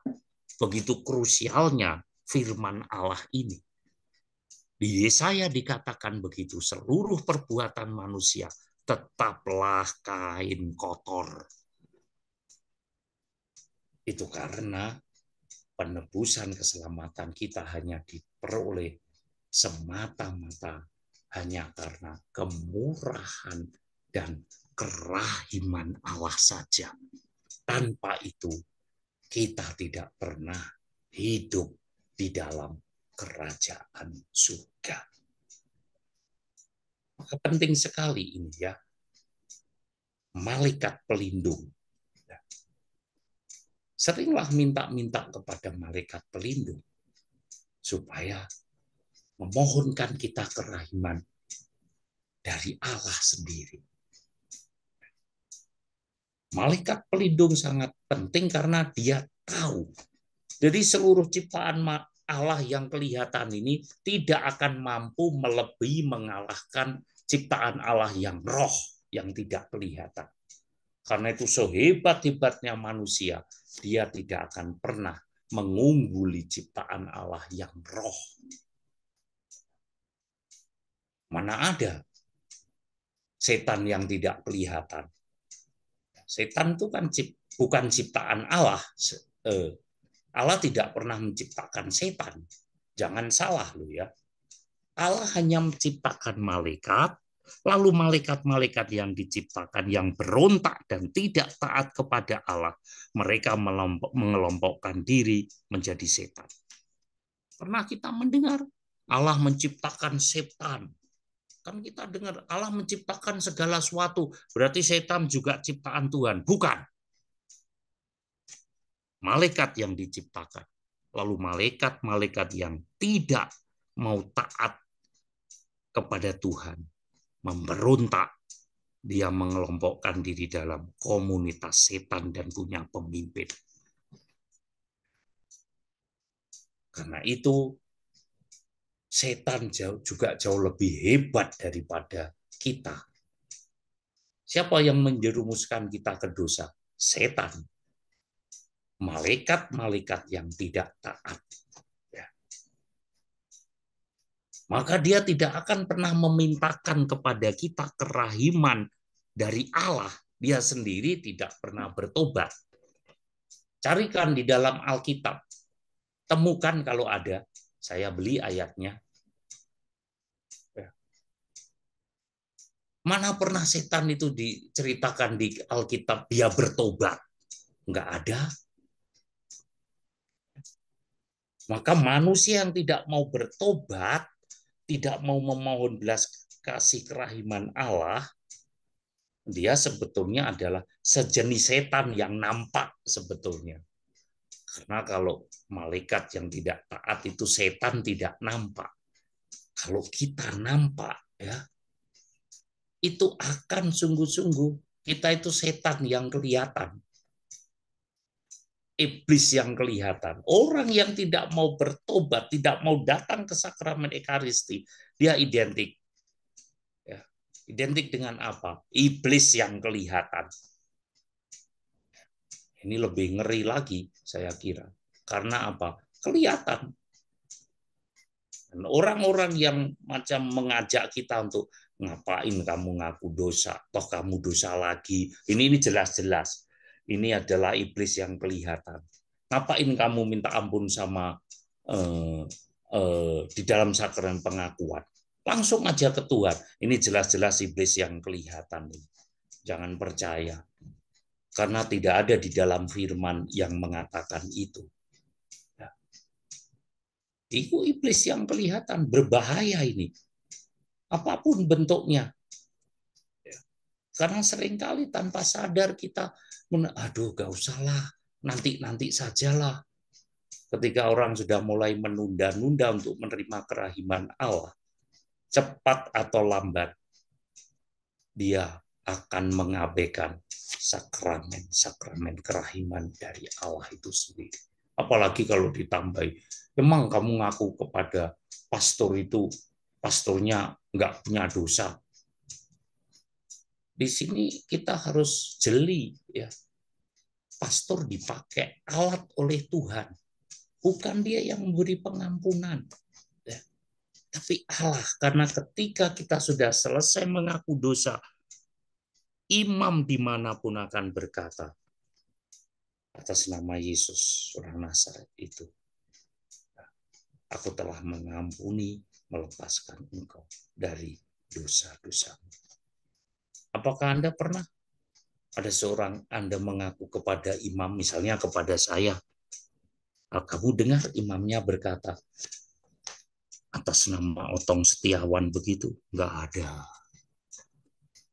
Begitu krusialnya firman Allah ini. Di Yesaya dikatakan begitu, seluruh perbuatan manusia tetaplah kain kotor. Itu karena penebusan keselamatan kita hanya diperoleh semata-mata hanya karena kemurahan dan kerahiman Allah saja. Tanpa itu, kita tidak pernah hidup di dalam kerajaan surga. Maka penting sekali ini ya, malaikat pelindung. Seringlah minta-minta kepada malaikat pelindung supaya memohonkan kita kerahiman dari Allah sendiri. Malaikat pelindung sangat penting karena dia tahu. Jadi seluruh ciptaan Allah yang kelihatan ini tidak akan mampu melebihi mengalahkan ciptaan Allah yang roh, yang tidak kelihatan. Karena itu sehebat-hebatnya manusia, dia tidak akan pernah mengungguli ciptaan Allah yang roh. Mana ada setan yang tidak kelihatan? Setan itu kan bukan ciptaan Allah. Allah tidak pernah menciptakan setan. Jangan salah loh ya. Allah hanya menciptakan malaikat, lalu malaikat-malaikat yang diciptakan yang berontak dan tidak taat kepada Allah, mereka mengelompokkan diri menjadi setan. Pernah kita mendengar Allah menciptakan setan? Kan kita dengar Allah menciptakan segala sesuatu, berarti setan juga ciptaan Tuhan. Bukan. Malaikat yang diciptakan. Lalu malaikat-malaikat yang tidak mau taat kepada Tuhan, memberontak, dia mengelompokkan diri dalam komunitas setan dan punya pemimpin. Karena itu, setan juga jauh lebih hebat daripada kita. Siapa yang menjerumuskan kita ke dosa? Setan. Malaikat-malaikat yang tidak taat. Ya. Maka dia tidak akan pernah memintakan kepada kita kerahiman dari Allah dia sendiri tidak pernah bertobat. Carikan di dalam Alkitab, temukan kalau ada, saya beli ayatnya. Mana pernah setan itu diceritakan di Alkitab dia bertobat? Enggak ada. Maka manusia yang tidak mau bertobat, tidak mau memohon belas kasih kerahiman Allah, dia sebetulnya adalah sejenis setan yang nampak sebetulnya. Karena kalau malaikat yang tidak taat itu setan tidak nampak. Kalau kita nampak, ya, itu akan sungguh-sungguh kita itu setan yang kelihatan. Iblis yang kelihatan. Orang yang tidak mau bertobat, tidak mau datang ke sakramen Ekaristi, dia identik. Ya, identik dengan apa? Iblis yang kelihatan. Ini lebih ngeri lagi, saya kira. Karena apa? Kelihatan. Dan orang-orang yang macam mengajak kita untuk ngapain kamu ngaku dosa, toh kamu dosa lagi. Ini jelas-jelas. Ini adalah iblis yang kelihatan. Ngapain kamu minta ampun sama di dalam sakramen pengakuan? Langsung aja ke Tuhan. Ini jelas-jelas iblis yang kelihatan. Jangan percaya. Karena tidak ada di dalam firman yang mengatakan itu. Itu iblis yang kelihatan, berbahaya ini. Apapun bentuknya. Karena seringkali tanpa sadar kita, aduh gak usahlah, nanti sajalah. Ketika orang sudah mulai menunda-nunda untuk menerima kerahiman Allah, cepat atau lambat, dia akan mengabaikan sakramen kerahiman dari Allah itu sendiri. Apalagi kalau ditambahi, memang kamu ngaku kepada pastor itu, pastornya nggak punya dosa. Di sini kita harus jeli, ya. Pastor dipakai alat oleh Tuhan, bukan dia yang memberi pengampunan, ya. Tapi Allah, karena ketika kita sudah selesai mengaku dosa, imam dimanapun akan berkata, atas nama Yesus, orang Nazaret itu, aku telah mengampuni, melepaskan engkau dari dosa-dosamu. Apakah Anda pernah ada seorang Anda mengaku kepada imam, misalnya kepada saya, kamu dengar imamnya berkata, atas nama Otong Setiawan begitu? Enggak ada.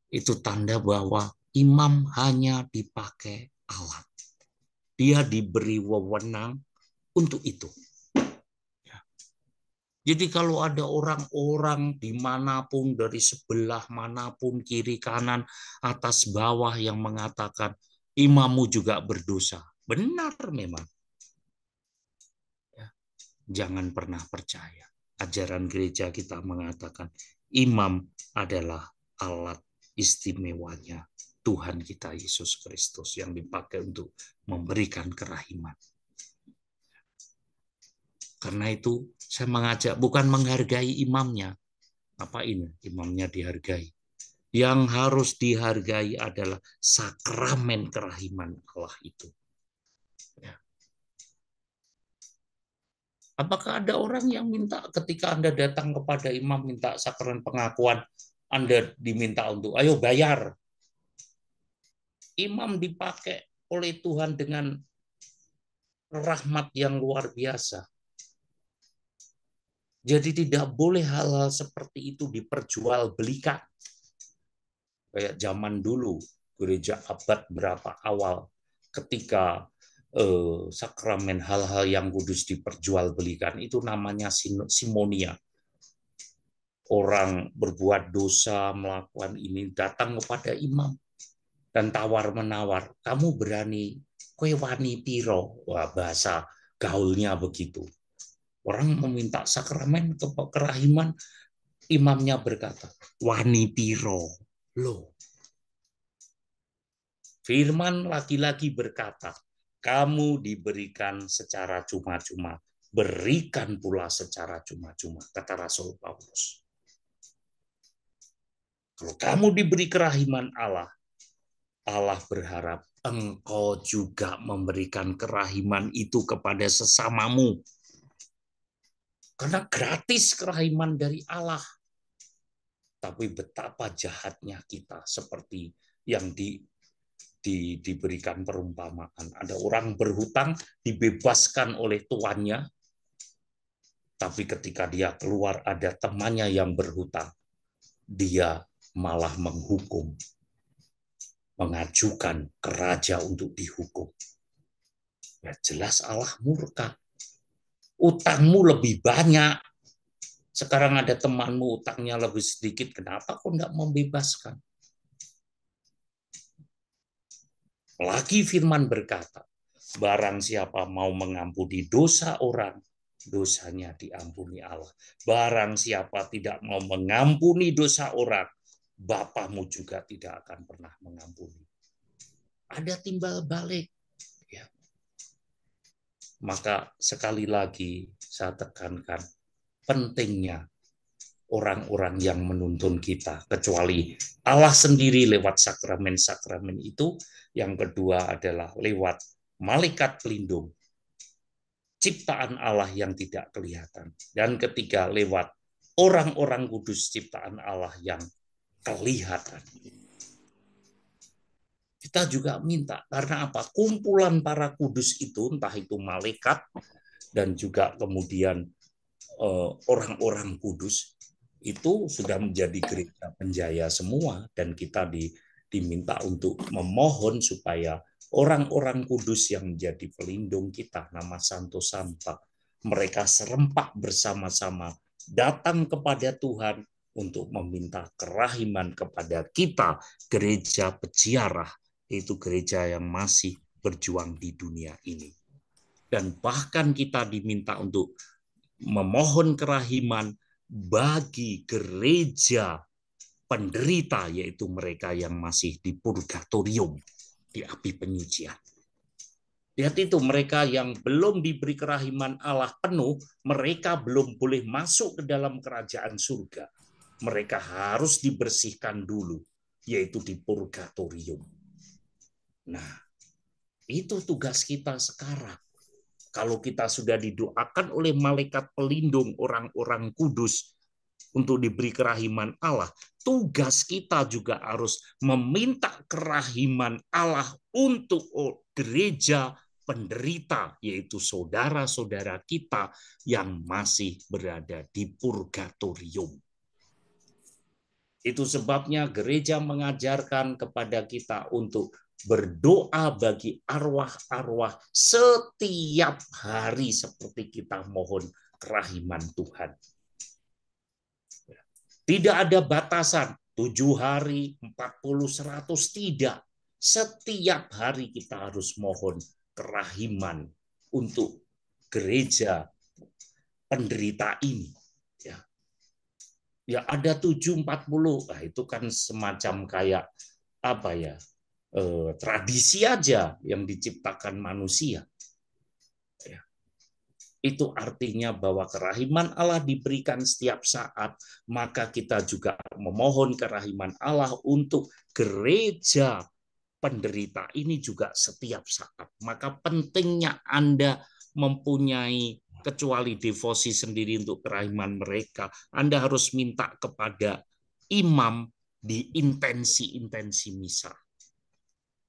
Itu tanda bahwa imam hanya dipakai alat. Dia diberi wewenang untuk itu. Jadi kalau ada orang-orang dimanapun, dari sebelah manapun, kiri kanan, atas bawah, yang mengatakan imammu juga berdosa, benar memang. Jangan pernah percaya. Ajaran gereja kita mengatakan imam adalah alat istimewanya Tuhan kita Yesus Kristus yang dipakai untuk memberikan kerahiman. Karena itu saya mengajak bukan menghargai imamnya. Apa ini? Imamnya dihargai. Yang harus dihargai adalah sakramen kerahiman Allah itu. Ya. Apakah ada orang yang minta ketika Anda datang kepada imam minta sakramen pengakuan, Anda diminta untuk, ayo bayar. Imam dipakai oleh Tuhan dengan rahmat yang luar biasa. Jadi tidak boleh hal-hal seperti itu diperjualbelikan. Kayak zaman dulu, gereja abad berapa awal, ketika sakramen hal-hal yang kudus diperjualbelikan, itu namanya simonia. Orang berbuat dosa, melakukan ini, datang kepada imam dan tawar-menawar, kamu berani, kowe wani piro? Wah, bahasa gaulnya begitu. Orang meminta sakramen kerahiman, imamnya berkata, wani piro? Loh. Firman lagi-lagi berkata, kamu diberikan secara cuma-cuma, berikan pula secara cuma-cuma, kata Rasul Paulus. Kalau kamu diberi kerahiman Allah, Allah berharap engkau juga memberikan kerahiman itu kepada sesamamu. Karena gratis kerahiman dari Allah. Tapi betapa jahatnya kita, seperti yang diberikan perumpamaan. Ada orang berhutang dibebaskan oleh tuannya, tapi ketika dia keluar ada temannya yang berhutang. Dia malah menghukum, mengajukan ke raja untuk dihukum. Ya jelas Allah murka. Utangmu lebih banyak. Sekarang ada temanmu utangnya lebih sedikit, kenapa kau tidak membebaskan? Lagi firman berkata, barang siapa mau mengampuni dosa orang, dosanya diampuni Allah. Barang siapa tidak mau mengampuni dosa orang, Bapamu juga tidak akan pernah mengampuni. Ada timbal balik. Ya. Maka sekali lagi saya tekankan, pentingnya orang-orang yang menuntun kita, kecuali Allah sendiri lewat sakramen-sakramen itu. Yang kedua adalah lewat malaikat pelindung, ciptaan Allah yang tidak kelihatan. Dan ketiga, lewat orang-orang kudus ciptaan Allah yang kelihatan. Kita juga minta, karena apa? Kumpulan para kudus itu, entah itu malaikat dan juga kemudian orang-orang kudus, itu sudah menjadi gereja penjaya semua, dan kita diminta untuk memohon supaya orang-orang kudus yang menjadi pelindung kita, nama Santo Santa, mereka serempak bersama-sama datang kepada Tuhan untuk meminta kerahiman kepada kita, gereja peziarah, yaitu gereja yang masih berjuang di dunia ini. Dan bahkan kita diminta untuk memohon kerahiman bagi gereja penderita, yaitu mereka yang masih di purgatorium, di api penyucian. Lihat itu, mereka yang belum diberi kerahiman Allah penuh, mereka belum boleh masuk ke dalam kerajaan surga. Mereka harus dibersihkan dulu, yaitu di purgatorium. Nah, itu tugas kita sekarang. Kalau kita sudah didoakan oleh malaikat pelindung orang-orang kudus untuk diberi kerahiman Allah, tugas kita juga harus meminta kerahiman Allah untuk gereja penderita, yaitu saudara-saudara kita yang masih berada di purgatorium. Itu sebabnya gereja mengajarkan kepada kita untuk berdoa bagi arwah-arwah setiap hari, seperti kita mohon kerahiman Tuhan. Tidak ada batasan, 7 hari, 40, 100, tidak. Setiap hari kita harus mohon kerahiman untuk gereja penderita ini. Ya ada 7, 40, nah itu kan semacam kayak apa ya, tradisi aja yang diciptakan manusia. Ya. Itu artinya bahwa kerahiman Allah diberikan setiap saat, maka kita juga memohon kerahiman Allah untuk gereja penderita ini juga setiap saat. Maka pentingnya Anda mempunyai, kecuali devosi sendiri untuk kerahiman mereka, Anda harus minta kepada imam di intensi-intensi misa.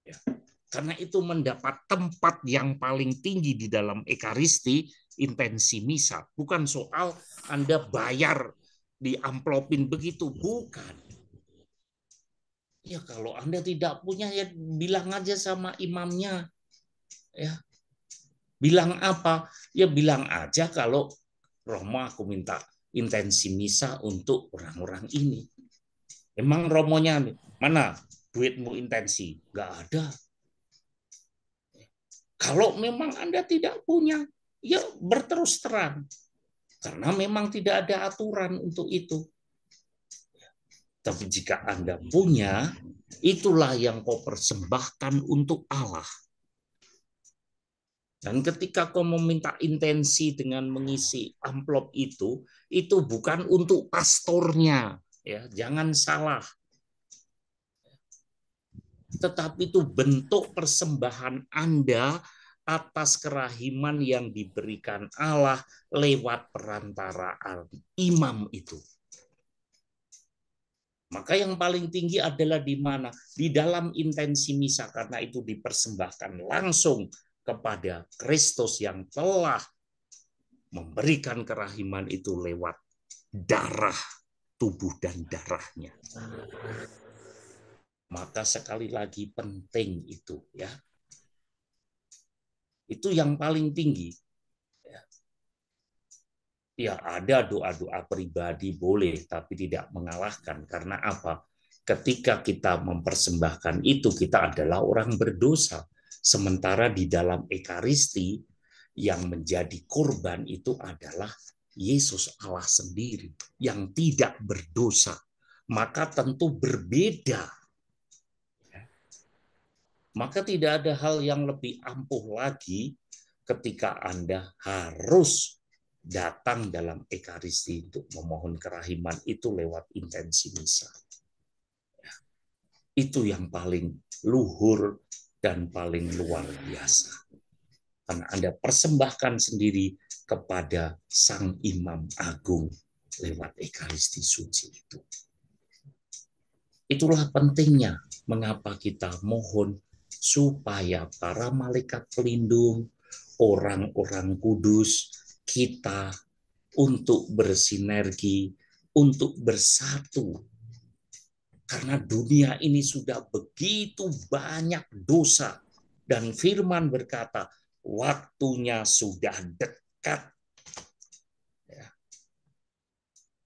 Ya. Karena itu mendapat tempat yang paling tinggi di dalam ekaristi, intensi misa. Bukan soal Anda bayar di amplopin begitu, bukan. Ya kalau Anda tidak punya, ya bilang aja sama imamnya. Ya. Bilang apa? Ya bilang aja kalau Romo aku minta intensi misa untuk orang-orang ini. Emang Romonya mana duitmu intensi? Nggak ada. Kalau memang Anda tidak punya, ya berterus terang. Karena memang tidak ada aturan untuk itu. Tapi jika Anda punya, itulah yang kau persembahkan untuk Allah. Dan ketika kau meminta intensi dengan mengisi amplop itu bukan untuk pastornya. Ya, jangan salah. tetapi itu bentuk persembahan Anda atas kerahiman yang diberikan Allah lewat perantaraan imam itu. Maka yang paling tinggi adalah di mana? Di dalam intensi misa, karena itu dipersembahkan langsung kepada Kristus yang telah memberikan kerahiman itu lewat darah, tubuh dan darahnya. Maka sekali lagi penting itu, ya. Itu yang paling tinggi. Ya, ada doa-doa pribadi boleh, tapi tidak mengalahkan. Karena apa? Ketika kita mempersembahkan itu, kita adalah orang berdosa. Sementara di dalam Ekaristi, yang menjadi korban itu adalah Yesus Allah sendiri, yang tidak berdosa. Maka tentu berbeda. Maka tidak ada hal yang lebih ampuh lagi ketika Anda harus datang dalam Ekaristi untuk memohon kerahiman itu lewat intensi misa. Itu yang paling luhur dan paling luar biasa. Karena Anda persembahkan sendiri kepada Sang Imam Agung lewat Ekaristi Suci itu. Itulah pentingnya mengapa kita mohon supaya para malaikat pelindung, orang-orang kudus, kita untuk bersinergi, untuk bersatu. Karena dunia ini sudah begitu banyak dosa. Dan firman berkata, waktunya sudah dekat.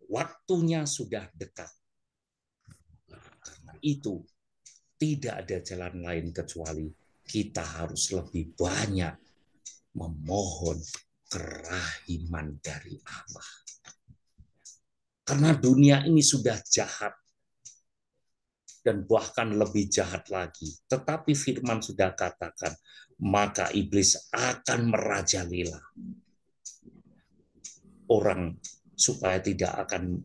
Waktunya sudah dekat. Karena itu, tidak ada jalan lain kecuali kita harus lebih banyak memohon kerahiman dari Allah. Karena dunia ini sudah jahat dan bahkan lebih jahat lagi. Tetapi firman sudah katakan, maka iblis akan merajalela orang supaya tidak akan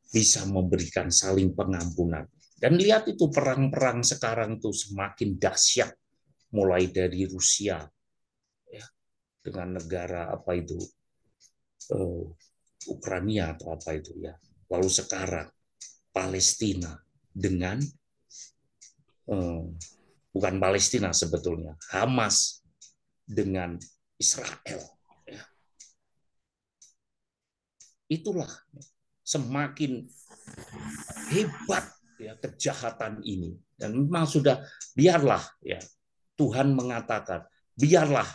bisa memberikan saling pengampunan. Dan lihat itu perang-perang sekarang tuh semakin dahsyat, mulai dari Rusia ya, dengan negara apa itu Ukraina atau apa itu ya. Lalu sekarang Palestina dengan bukan Palestina sebetulnya, Hamas dengan Israel. Ya. Itulah semakin hebat ya kejahatan ini. Dan memang sudah biarlah ya Tuhan mengatakan biarlah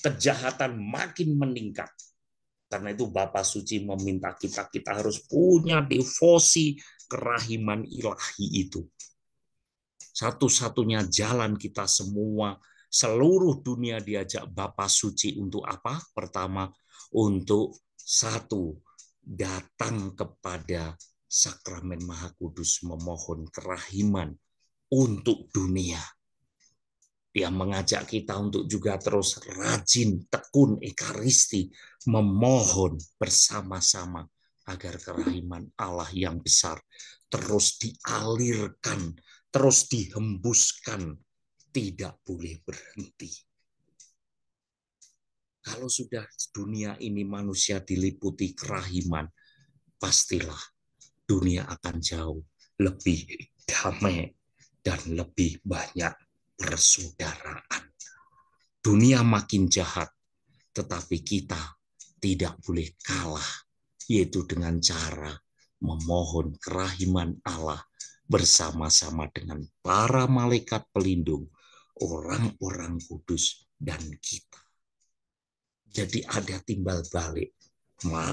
kejahatan makin meningkat. Karena itu Bapa Suci meminta kita harus punya devosi kerahiman ilahi itu. Satu-satunya jalan kita semua, seluruh dunia diajak Bapa Suci untuk apa? Pertama, untuk satu, datang kepada Sakramen Maha Kudus memohon kerahiman untuk dunia. Dia mengajak kita untuk juga terus rajin, tekun Ekaristi, memohon bersama-sama agar kerahiman Allah yang besar terus dialirkan, terus dihembuskan, tidak boleh berhenti. Kalau sudah dunia ini manusia diliputi kerahiman, pastilah dunia akan jauh lebih damai dan lebih banyak persaudaraan. Dunia makin jahat, tetapi kita tidak boleh kalah, yaitu dengan cara memohon kerahiman Allah bersama-sama dengan para malaikat pelindung, orang-orang kudus, dan kita. Jadi ada timbal balik.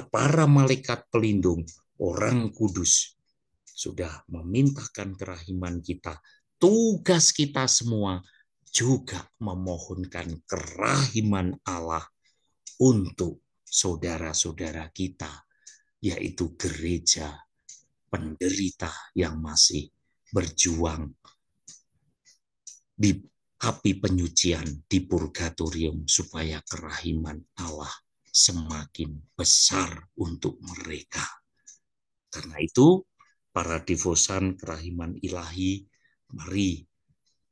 Para malaikat pelindung, orang kudus, sudah memintakan kerahiman kita. Tugas kita semua juga memohonkan kerahiman Allah untuk saudara-saudara kita, yaitu gereja penderita yang masih berjuang di api penyucian di purgatorium supaya kerahiman Allah semakin besar untuk mereka. Karena itu, para devosan kerahiman ilahi, mari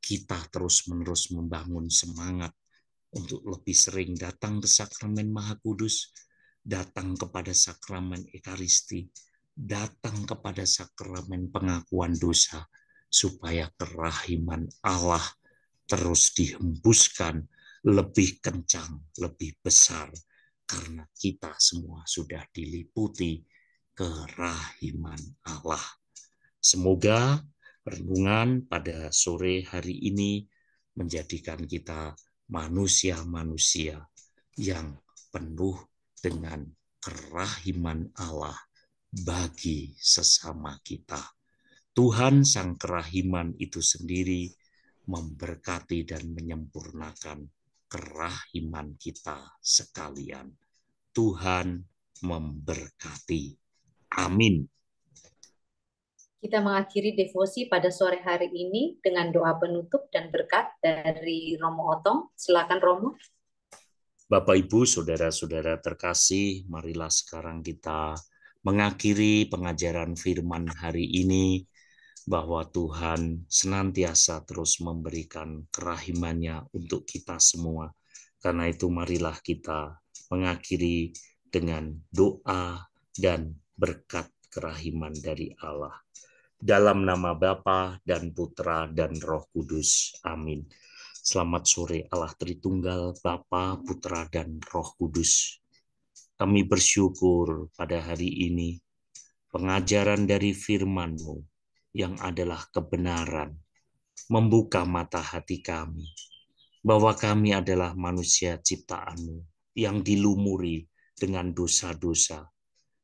kita terus-menerus membangun semangat untuk lebih sering datang ke sakramen Maha Kudus, datang kepada sakramen Ekaristi, datang kepada sakramen pengakuan dosa, supaya kerahiman Allah terus dihembuskan lebih kencang, lebih besar, karena kita semua sudah diliputi kerahiman Allah. Semoga renungan pada sore hari ini menjadikan kita manusia-manusia yang penuh dengan kerahiman Allah bagi sesama kita. Tuhan Sang Kerahiman itu sendiri memberkati dan menyempurnakan kerahiman kita sekalian. Tuhan memberkati. Amin. Kita mengakhiri devosi pada sore hari ini dengan doa penutup dan berkat dari Romo Otong. Silakan Romo. Bapak, Ibu, saudara-saudara terkasih, marilah sekarang kita mengakhiri pengajaran firman hari ini, bahwa Tuhan senantiasa terus memberikan kerahimannya untuk kita semua. Karena itu marilah kita mengakhiri dengan doa dan berkat kerahiman dari Allah. Dalam nama Bapa dan Putra dan Roh Kudus. Amin. Selamat sore Allah Tritunggal, Bapa, Putra, dan Roh Kudus. Kami bersyukur pada hari ini pengajaran dari firman-Mu yang adalah kebenaran membuka mata hati kami bahwa kami adalah manusia ciptaan-Mu yang dilumuri dengan dosa-dosa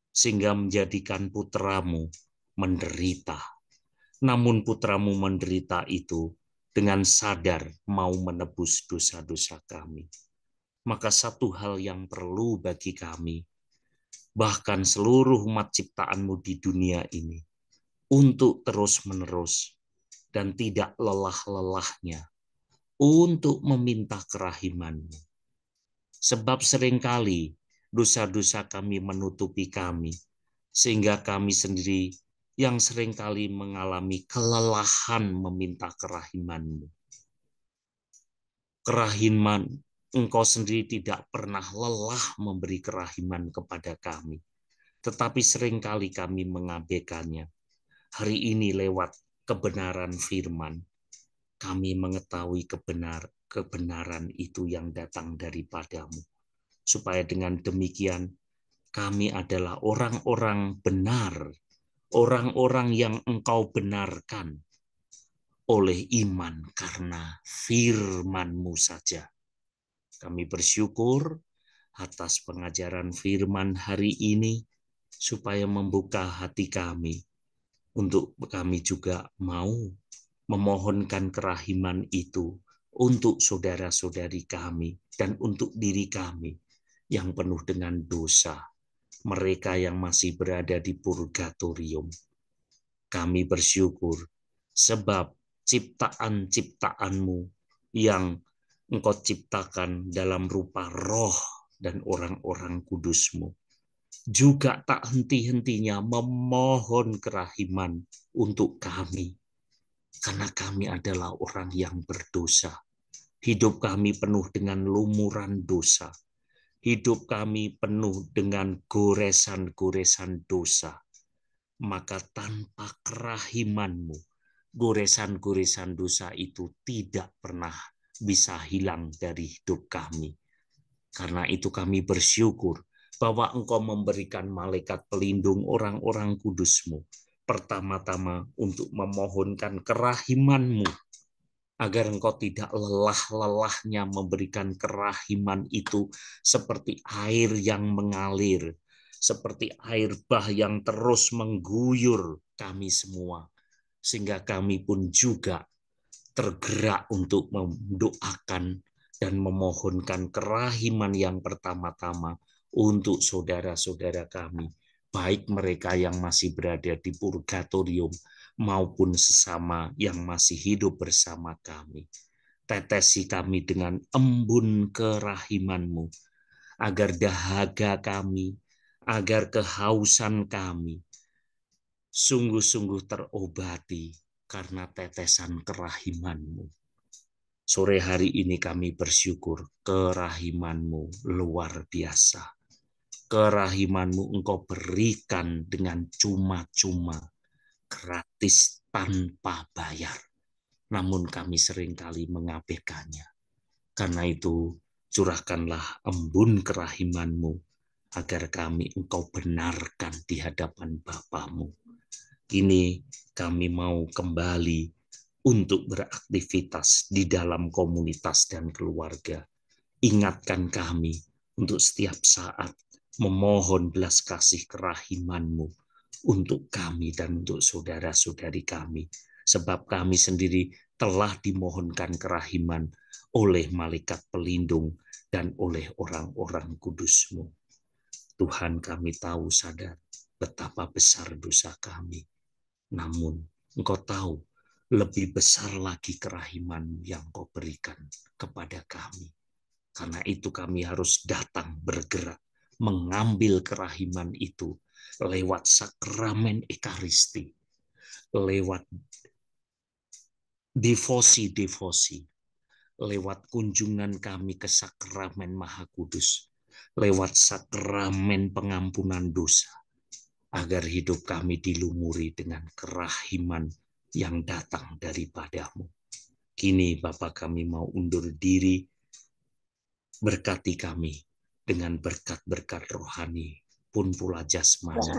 sehingga menjadikan putra-Mu menderita. Namun putra-Mu menderita itu dengan sadar mau menebus dosa-dosa kami. Maka satu hal yang perlu bagi kami, bahkan seluruh umat ciptaan-Mu di dunia ini, untuk terus-menerus dan tidak lelah-lelahnya untuk meminta kerahiman-Mu. Sebab seringkali dosa-dosa kami menutupi kami, sehingga kami sendiri yang seringkali mengalami kelelahan meminta kerahiman-Mu. Kerahiman, Engkau sendiri tidak pernah lelah memberi kerahiman kepada kami, tetapi seringkali kami mengabaikannya. Hari ini lewat kebenaran firman, kami mengetahui kebenaran itu yang datang daripada-Mu. Supaya dengan demikian kami adalah orang-orang benar, orang-orang yang Engkau benarkan oleh iman karena firman-Mu saja. Kami bersyukur atas pengajaran firman hari ini, supaya membuka hati kami untuk kami juga mau memohonkan kerahiman itu untuk saudara-saudari kami dan untuk diri kami yang penuh dengan dosa, mereka yang masih berada di purgatorium. Kami bersyukur sebab ciptaan-ciptaan-Mu yang Engkau ciptakan dalam rupa roh dan orang-orang kudus-Mu juga tak henti-hentinya memohon kerahiman untuk kami. Karena kami adalah orang yang berdosa. Hidup kami penuh dengan lumuran dosa. Hidup kami penuh dengan goresan-goresan dosa. Maka tanpa kerahiman-Mu, goresan-goresan dosa itu tidak pernah bisa hilang dari hidup kami. Karena itu kami bersyukur bahwa Engkau memberikan malaikat pelindung orang-orang kudus-Mu, pertama-tama untuk memohonkan kerahiman-Mu, agar Engkau tidak lelah-lelahnya memberikan kerahiman itu seperti air yang mengalir, seperti air bah yang terus mengguyur kami semua, sehingga kami pun juga tergerak untuk mendoakan dan memohonkan kerahiman yang pertama-tama untuk saudara-saudara kami, baik mereka yang masih berada di purgatorium maupun sesama yang masih hidup bersama kami. Tetesi kami dengan embun kerahiman-Mu, agar dahaga kami, agar kehausan kami sungguh-sungguh terobati karena tetesan kerahiman-Mu. Sore hari ini kami bersyukur kerahiman-Mu luar biasa. Kerahiman-Mu Engkau berikan dengan cuma-cuma, gratis tanpa bayar. Namun kami seringkali mengabaikannya. Karena itu, curahkanlah embun kerahiman-Mu agar kami Engkau benarkan di hadapan Bapa-Mu. Kini kami mau kembali untuk beraktivitas di dalam komunitas dan keluarga. Ingatkan kami untuk setiap saat memohon belas kasih kerahiman-Mu untuk kami dan untuk saudara-saudari kami. Sebab kami sendiri telah dimohonkan kerahiman oleh malaikat pelindung dan oleh orang-orang kudus-Mu. Tuhan, kami tahu sadar betapa besar dosa kami. Namun Engkau tahu lebih besar lagi kerahiman yang Kau berikan kepada kami. Karena itu kami harus datang bergerak, mengambil kerahiman itu lewat sakramen Ekaristi, lewat devosi-devosi, lewat kunjungan kami ke sakramen Maha Kudus, lewat sakramen pengampunan dosa, agar hidup kami dilumuri dengan kerahiman yang datang daripada-Mu. Kini Bapa, kami mau undur diri, berkati kami dengan berkat-berkat rohani pun pula jasmani.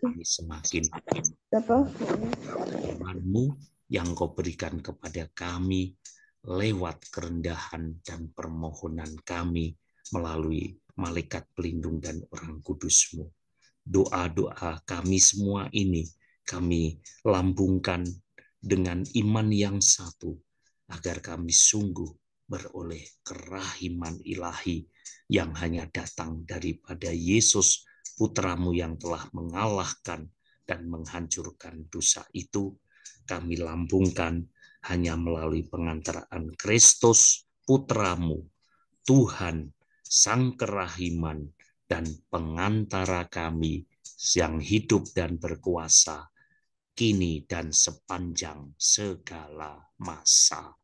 Kami semakin firman-Mu yang Kau berikan kepada kami lewat kerendahan dan permohonan kami melalui malaikat pelindung dan orang kudus-Mu. Doa-doa kami semua ini kami lambungkan dengan iman yang satu, agar kami sungguh beroleh kerahiman ilahi yang hanya datang daripada Yesus, Putra-Mu yang telah mengalahkan dan menghancurkan dosa itu. Kami lambungkan hanya melalui pengantaraan Kristus, Putra-Mu, Tuhan, Sang Kerahiman, dan pengantara kami yang hidup dan berkuasa kini dan sepanjang segala masa.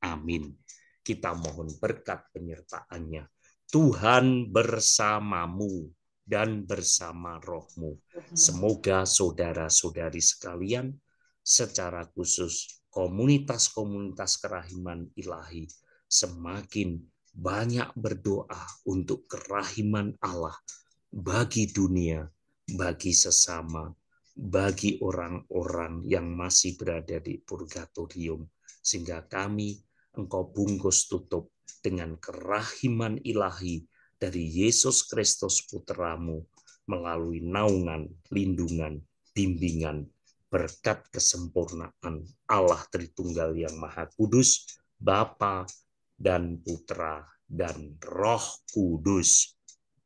Amin. Kita mohon berkat penyertaan-Nya. Tuhan bersamamu dan bersama roh-Mu. Semoga saudara-saudari sekalian, secara khusus komunitas-komunitas kerahiman ilahi, semakin banyak berdoa untuk kerahiman Allah bagi dunia, bagi sesama, bagi orang-orang yang masih berada di purgatorium, sehingga kami Engkau bungkus tutup dengan kerahiman ilahi dari Yesus Kristus Putra-Mu melalui naungan, lindungan, bimbingan, berkat kesempurnaan Allah Tritunggal yang Maha Kudus, Bapa dan Putra dan Roh Kudus.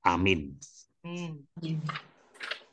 Amin. Amin.